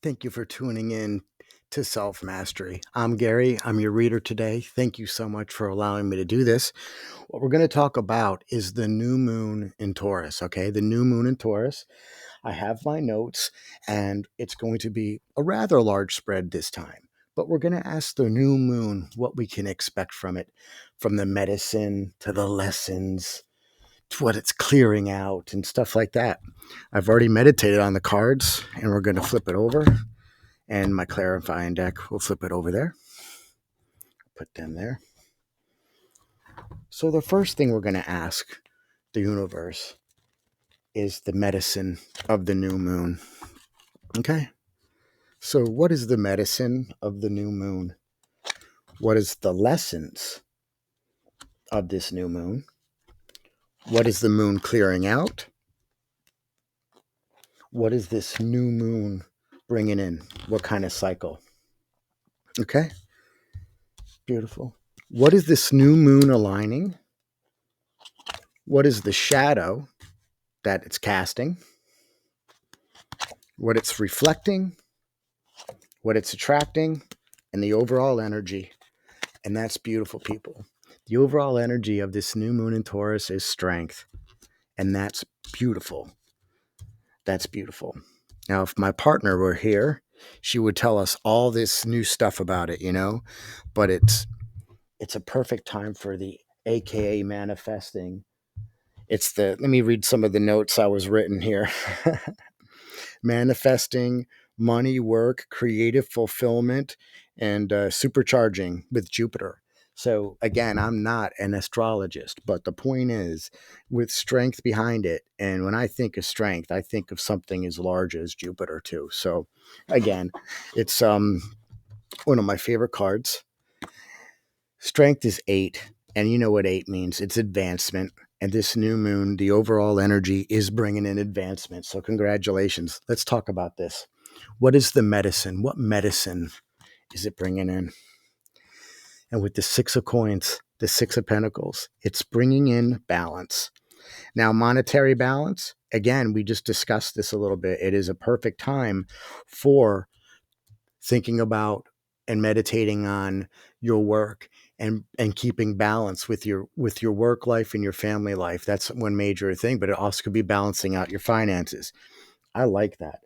Thank you for tuning in to Self Mastery. I'm Gary. I'm your reader today. Thank you so much for allowing me to do this. What we're going to talk about is the new moon in Taurus, okay? The new moon in Taurus. I have my notes, and it's going to be a rather large spread this time. But we're going to ask the new moon what we can expect from it, from the medicine to the lessons to what it's clearing out and stuff like that. I've already meditated on the cards, and we're going to flip it over. And my clarifying deck, we'll flip it over there, put them there. So the first thing we're going to ask the universe is the medicine of the new moon. Okay? So what is the medicine of the new moon? What is the lessons of this new moon? What is the moon clearing out? What is this new moon bringing in? What kind of cycle? Okay? Beautiful. What is this new moon aligning? What is the shadow that it's casting? What it's reflecting, what it's attracting, and the overall energy. And that's beautiful, people. The overall energy of this new moon in Taurus is strength. And that's beautiful. That's beautiful. Now, if my partner were here, she would tell us all this new stuff about it, but it's a perfect time for the AKA manifesting. Let me read some of the notes I was written here. Manifesting money, work, creative fulfillment, and supercharging with Jupiter. So again, I'm not an astrologist, but the point is with strength behind it. And when I think of strength, I think of something as large as Jupiter too. So again, it's one of my favorite cards. Strength is 8. And you know what 8 means. It's advancement. And this new moon, the overall energy is bringing in advancement. So congratulations. Let's talk about this. What is the medicine? What medicine is it bringing in? And with the 6 of coins, the 6 of pentacles, it's bringing in balance. Now, monetary balance, again, we just discussed this a little bit. It is a perfect time for thinking about and meditating on your work and keeping balance with your work life and your family life. That's one major thing, but it also could be balancing out your finances. I like that.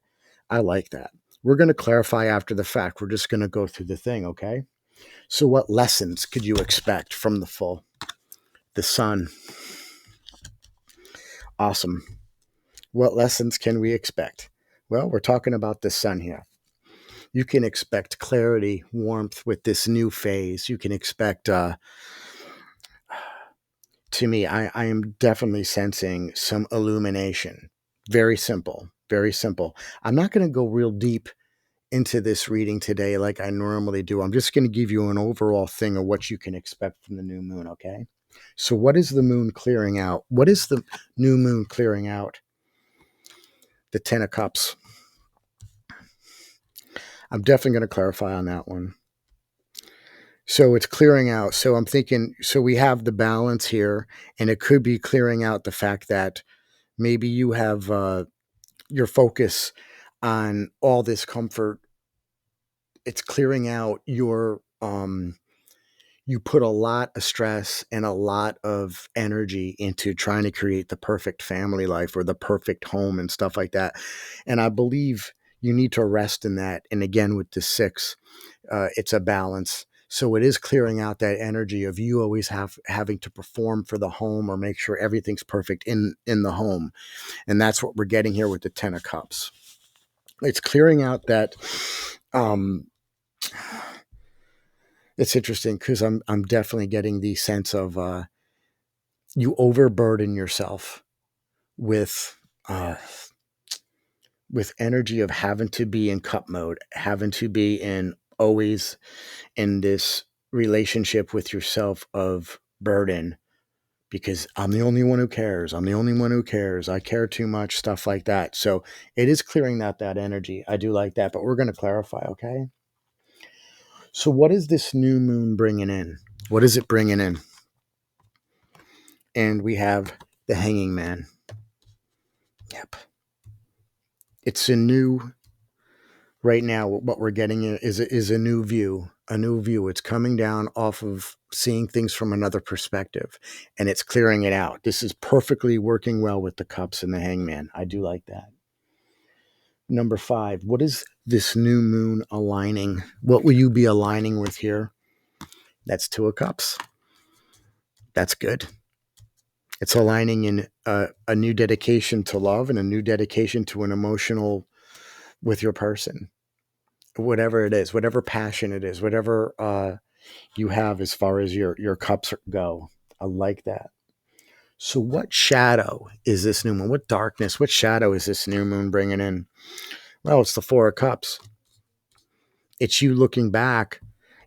We're going to clarify after the fact. We're just going to go through the thing, okay? So what lessons could you expect from the full? The sun. Awesome. What lessons can we expect? Well, we're talking about the sun here. You can expect clarity, warmth with this new phase. You can expect, to me, I am definitely sensing some illumination. Very simple, very simple. I'm not going to go real deep into this reading today like I normally do. I'm just going to give you an overall thing of what you can expect from the new moon, okay? So what is the moon clearing out? What is the new moon clearing out? The 10 of Cups. I'm definitely going to clarify on that one. So it's clearing out. So I'm thinking, so we have the balance here, and it could be clearing out the fact that maybe you have your focus on all this comfort. It's clearing out your, you put a lot of stress and a lot of energy into trying to create the perfect family life or the perfect home and stuff like that. And I believe you need to rest in that. And again, with the 6, it's a balance. So it is clearing out that energy of you always having to perform for the home or make sure everything's perfect in the home. And that's what we're getting here with the 10 of Cups. It's clearing out that, it's interesting because I'm definitely getting the sense of you overburden yourself with energy of having to be in cup mode, having to be in always in this relationship with yourself of burden, because I'm the only one who cares. I'm the only one who cares. I care too much, stuff like that. So it is clearing out that energy. I do like that, but we're going to clarify, okay? So what is this new moon bringing in? What is it bringing in? And we have the Hanging Man. Yep. It's a new Right now, what we're getting is a new view, a new view. It's coming down off of seeing things from another perspective, and it's clearing it out. This is perfectly working well with the cups and the hangman. I do like that. Number 5, what is this new moon aligning? What will you be aligning with here? That's 2 of cups. That's good. It's aligning in a new dedication to love and a new dedication to an emotional with your person, whatever it is, whatever passion it is, whatever you have as far as your cups go. I like that. So what shadow is this new moon? What darkness, what shadow is this new moon bringing in? Well, it's the 4 of cups. It's you looking back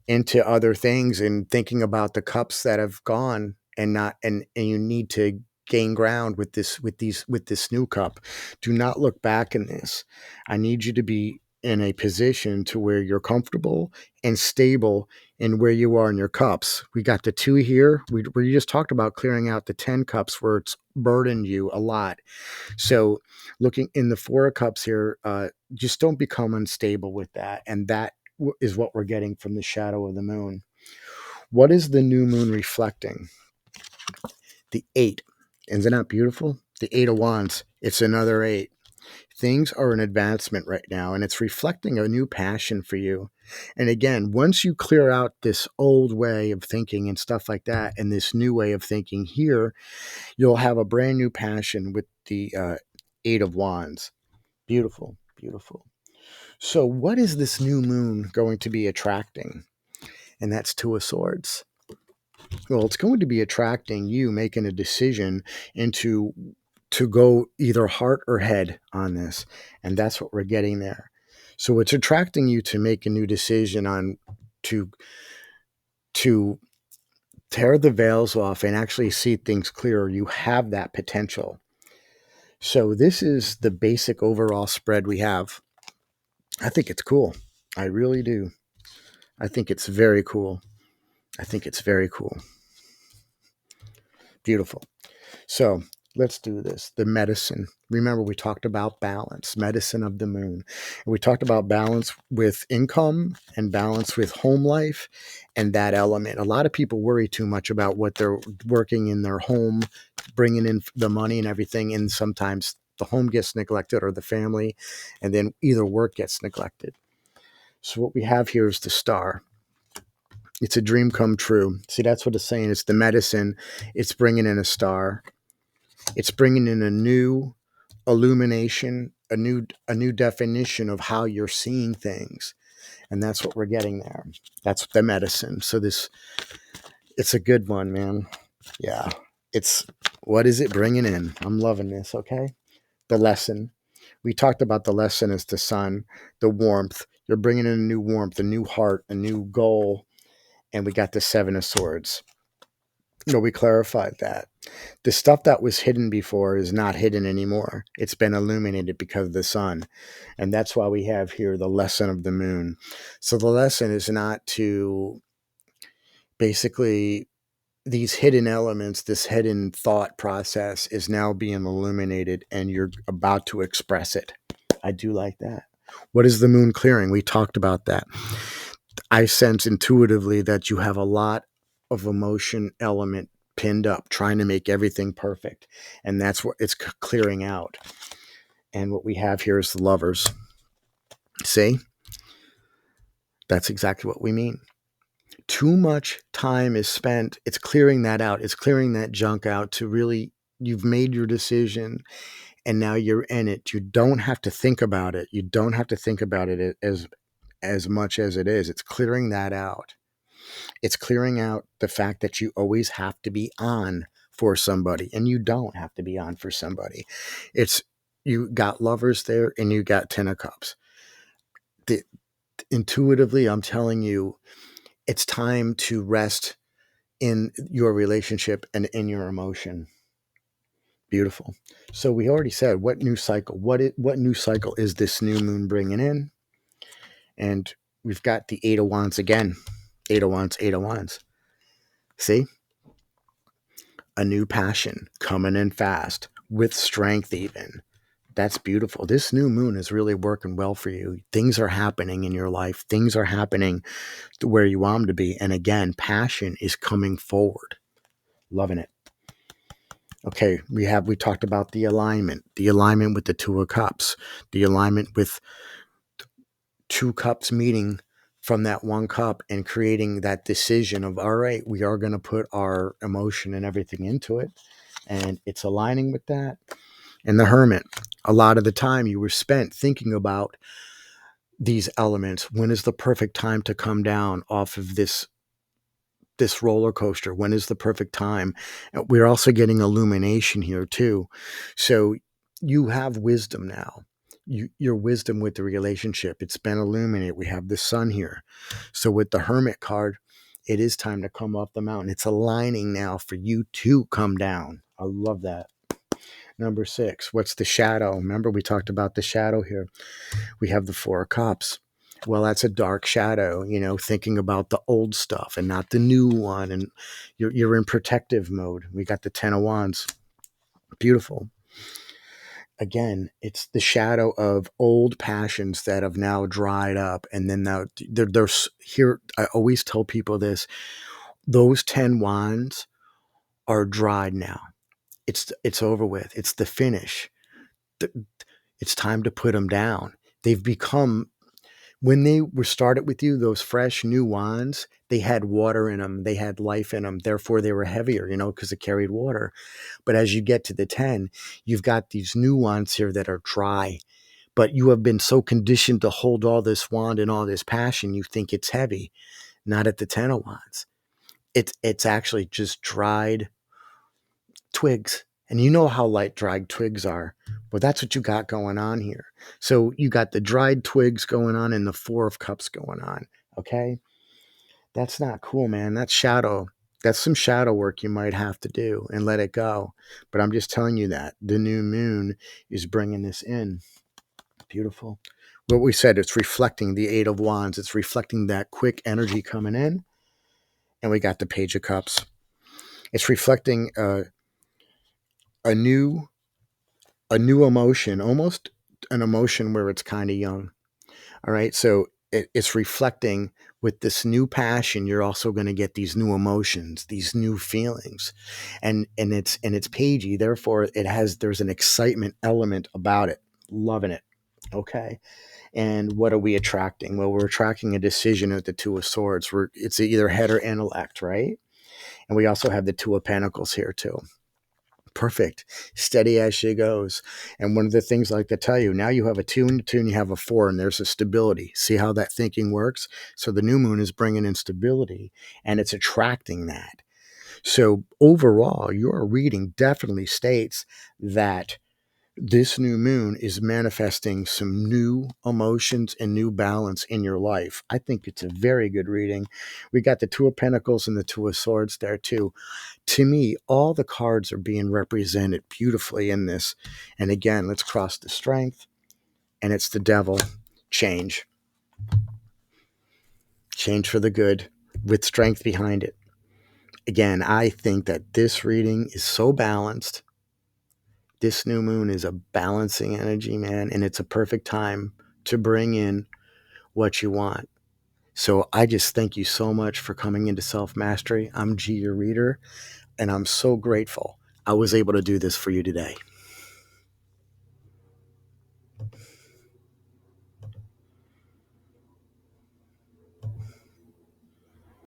into other things and thinking about the cups that have gone and not and you need to gain ground with this new cup. Do not look back in this. I need you to be in a position to where you're comfortable and stable in where you are in your cups. We got the 2 here. We just talked about clearing out the 10 cups where it's burdened you a lot. So looking in the 4 of cups here, just don't become unstable with that. And that is what we're getting from the shadow of the moon. What is the new moon reflecting? The 8. Isn't that beautiful? The 8 of wands. It's another 8. Things are in advancement right now, and it's reflecting a new passion for you. And again, once you clear out this old way of thinking and stuff like that, and this new way of thinking here, you'll have a brand new passion with the 8 of wands. Beautiful, beautiful. So, what is this new moon going to be attracting? And that's 2 of swords. Well, it's going to be attracting you making a decision into to go either heart or head on this. And that's what we're getting there. So it's attracting you to make a new decision on to to tear the veils off and actually see things clearer. You have that potential. So this is the basic overall spread we have. I think it's cool. I really do. I think it's very cool. I think it's very cool. Beautiful. So let's do this. The medicine. Remember, we talked about balance, medicine of the moon. And we talked about balance with income and balance with home life and that element. A lot of people worry too much about what they're working in their home, bringing in the money and everything. And sometimes the home gets neglected or the family, and then either work gets neglected. So what we have here is the star. It's a dream come true. See, that's what it's saying. It's the medicine. It's bringing in a star. It's bringing in a new illumination, a new definition of how you're seeing things. And that's what we're getting there. That's the medicine. So it's a good one, man. Yeah. It's what is it bringing in? I'm loving this, okay? The lesson. We talked about the lesson as the sun, the warmth. You're bringing in a new warmth, a new heart, a new goal. And we got the 7 of swords. We clarified that. The stuff that was hidden before is not hidden anymore. It's been illuminated because of the sun. And that's why we have here the lesson of the moon. So the lesson is not to basically these hidden elements, this hidden thought process is now being illuminated and you're about to express it. I do like that. What is the moon clearing? We talked about that. I sense intuitively that you have a lot of emotion element pinned up, trying to make everything perfect. And that's what it's clearing out. And what we have here is the lovers. See? That's exactly what we mean. Too much time is spent. It's clearing that out. It's clearing that junk out to really, you've made your decision and now you're in it. You don't have to think about it. You don't have to think about it as much as it is. It's clearing that out. It's clearing out the fact that you always have to be on for somebody, and you don't have to be on for somebody. It's you got lovers there and you got 10 of cups. Intuitively, I'm telling you, it's time to rest in your relationship and in your emotion. Beautiful. So we already said what new cycle, what new cycle is this new moon bringing in? And we've got the 8 of wands again. 8 of wands, 8 of wands. See? A new passion coming in fast with strength even. That's beautiful. This new moon is really working well for you. Things are happening in your life. Things are happening to where you want them to be. And again, passion is coming forward. Loving it. Okay, we talked about the alignment with the Two of Cups, the alignment with two cups meeting from that one cup and creating that decision of, all right, we are going to put our emotion and everything into it. And it's aligning with that. And the Hermit, a lot of the time you were spent thinking about these elements. When is the perfect time to come down off of this roller coaster? When is the perfect time? We're also getting illumination here too. So you have wisdom now. Your wisdom with the relationship, it's been illuminated. We have the sun here. So with the Hermit card, it is time to come off the mountain. It's aligning now for you to come down. I love that. Number 6, what's the shadow? Remember, we talked about the shadow here. We have the Four of Cups. Well, that's a dark shadow, thinking about the old stuff and not the new one. And you're in protective mode. We got the Ten of Wands. Beautiful. Again, it's the shadow of old passions that have now dried up. And then now there's here, I always tell people this, those 10 wands are dried now. It's over with. It's the finish. It's time to put them down. They've become, when they were started with you, those fresh new wands, they had water in them. They had life in them. Therefore, they were heavier, because it carried water. But as you get to the 10, you've got these new wands here that are dry. But you have been so conditioned to hold all this wand and all this passion, you think it's heavy. Not at the 10 of wands. It's actually just dried twigs. And you know how light dried twigs are. Well, that's what you got going on here. So you got the dried twigs going on and the Four of Cups going on. Okay. That's not cool, man. That's shadow. That's some shadow work you might have to do and let it go. But I'm just telling you that the new moon is bringing this in. Beautiful. What we said, it's reflecting the Eight of Wands. It's reflecting that quick energy coming in. And we got the Page of Cups. It's reflecting a new emotion, almost an emotion where it's kind of young. All right. So it's reflecting with this new passion. You're also going to get these new emotions, these new feelings, and it's pagey. Therefore, there's an excitement element about it. Loving it. Okay. And what are we attracting? Well, we're attracting a decision at the Two of Swords. It's either head or intellect, right? And we also have the Two of Pentacles here too. Perfect. Steady as she goes. And one of the things I like to tell you, now you have a 2 and a 2 and you have a 4 and there's a stability. See how that thinking works? So the new moon is bringing in stability and it's attracting that. So overall, your reading definitely states that this new moon is manifesting some new emotions and new balance in your life. I think it's a very good reading. We got the Two of Pentacles and the Two of Swords there too. To me, all the cards are being represented beautifully in this. And again, let's cross the Strength, and it's the Devil. Change for the good with strength behind it. Again, I think that this reading is so balanced. This new moon is a balancing energy, man, and it's a perfect time to bring in what you want. So I just thank you so much for coming into Self Mastery. I'm G, your reader, and I'm so grateful I was able to do this for you today.